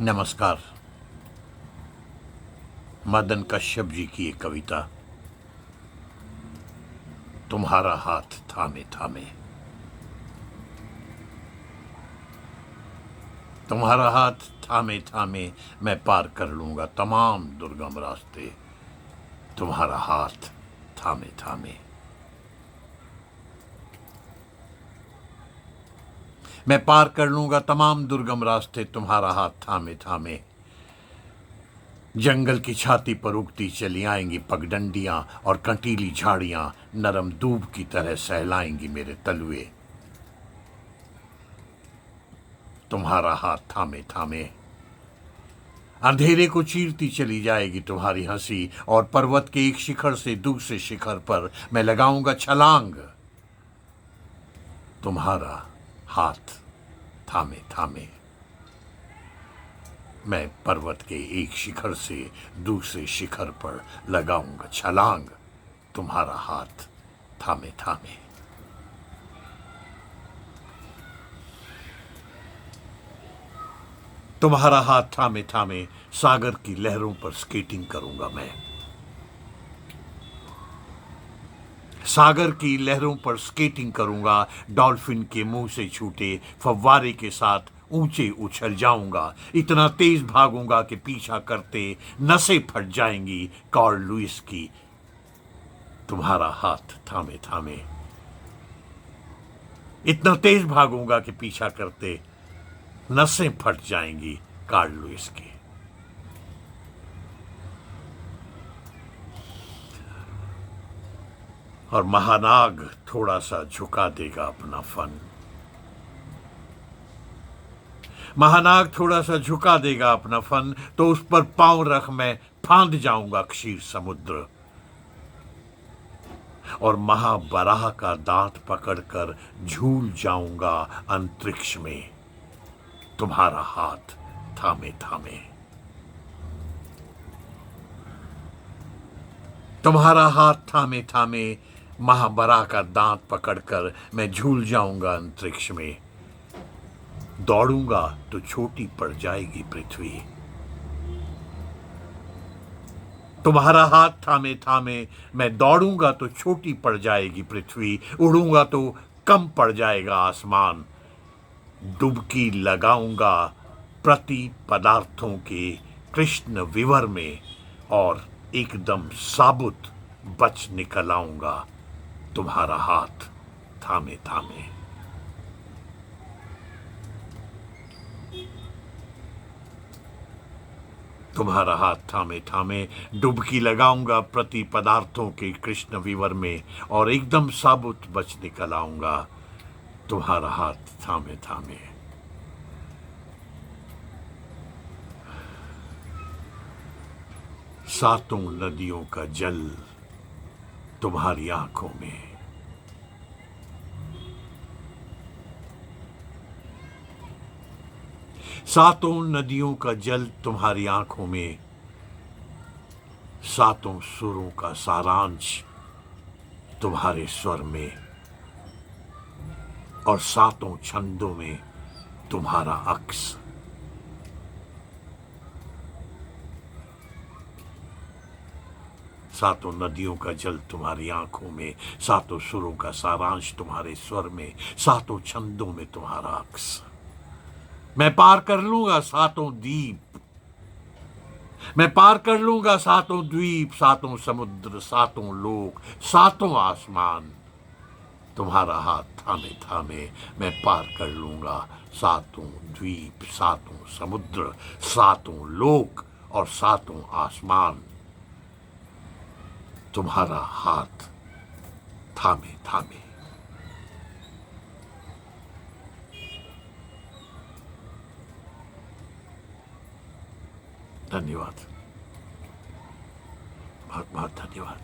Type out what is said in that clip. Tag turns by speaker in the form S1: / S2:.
S1: नमस्कार। मदन कश्यप जी की एक कविता, तुम्हारा हाथ थामे थामे। तुम्हारा हाथ थामे थामे मैं पार कर लूंगा तमाम दुर्गम रास्ते। तुम्हारा हाथ थामे थामे मैं पार कर लूंगा तमाम दुर्गम रास्ते। तुम्हारा हाथ थामे थामे जंगल की छाती पर उगती चली आएंगी पगडंडियां और कंटीली झाड़ियां नरम दूब की तरह सहलाएंगी मेरे तलुए। तुम्हारा हाथ थामे थामे अंधेरे को चीरती चली जाएगी तुम्हारी हंसी, और पर्वत के एक शिखर से दूसरे शिखर पर मैं लगाऊंगा छलांग। तुम्हारा हाथ थामे थामे मैं पर्वत के एक शिखर से दूसरे शिखर पर लगाऊंगा छलांग। तुम्हारा हाथ थामे थामे तुम्हारा हाथ थामे थामे सागर की लहरों पर स्केटिंग करूंगा मैं। सागर की लहरों पर स्केटिंग करूंगा, डॉल्फिन के मुंह से छूटे फव्वारे के साथ ऊंचे उछल जाऊंगा। इतना तेज भागूंगा कि पीछा करते नसें फट जाएंगी कार्ल लुइस की। तुम्हारा हाथ थामे थामे इतना तेज भागूंगा कि पीछा करते नसें फट जाएंगी कार्ल लुइस की। और महानाग थोड़ा सा झुका देगा अपना फन। महानाग थोड़ा सा झुका देगा अपना फन, तो उस पर पांव रख मैं फांद जाऊंगा क्षीर समुद्र। और महाबराह का दांत पकड़कर झूल जाऊंगा अंतरिक्ष में। तुम्हारा हाथ थामे थामे तुम्हारा हाथ थामे थामे महाबराह का दांत पकड़कर मैं झूल जाऊंगा अंतरिक्ष में। दौड़ूंगा तो छोटी पड़ जाएगी पृथ्वी। तुम्हारा हाथ थामे थामे मैं दौड़ूंगा तो छोटी पड़ जाएगी पृथ्वी। उड़ूंगा तो कम पड़ जाएगा आसमान। डुबकी लगाऊंगा प्रति पदार्थों के कृष्ण विवर में, और एकदम साबुत बच निकल आऊंगा तुम्हारा हाथ थामे थामे। तुम्हारा हाथ थामे थामे डुबकी लगाऊंगा प्रति पदार्थों के कृष्ण विवर में, और एकदम साबुत बच निकल आऊंगा तुम्हारा हाथ थामे थामे। सातों नदियों का जल तुम्हारी आंखों में। सातों नदियों का जल तुम्हारी आंखों में। सातों सुरों का सारांश तुम्हारे स्वर में, और सातों छंदों में तुम्हारा अक्स। सातों नदियों का जल तुम्हारी आंखों में, सातों सुरों का सारांश तुम्हारे स्वर में, सातों छंदों में तुम्हारा अक्स। मैं पार कर लूंगा सातों द्वीप। मैं पार कर लूंगा सातों द्वीप, सातों समुद्र, सातों लोक, सातों आसमान। तुम्हारा हाथ थामे थामे मैं पार कर लूंगा सातों द्वीप, सातों समुद्र, सातों लोक और सातों आसमान। तुम्हारा हाथ थामे थामे। धन्यवाद, बहुत बहुत धन्यवाद।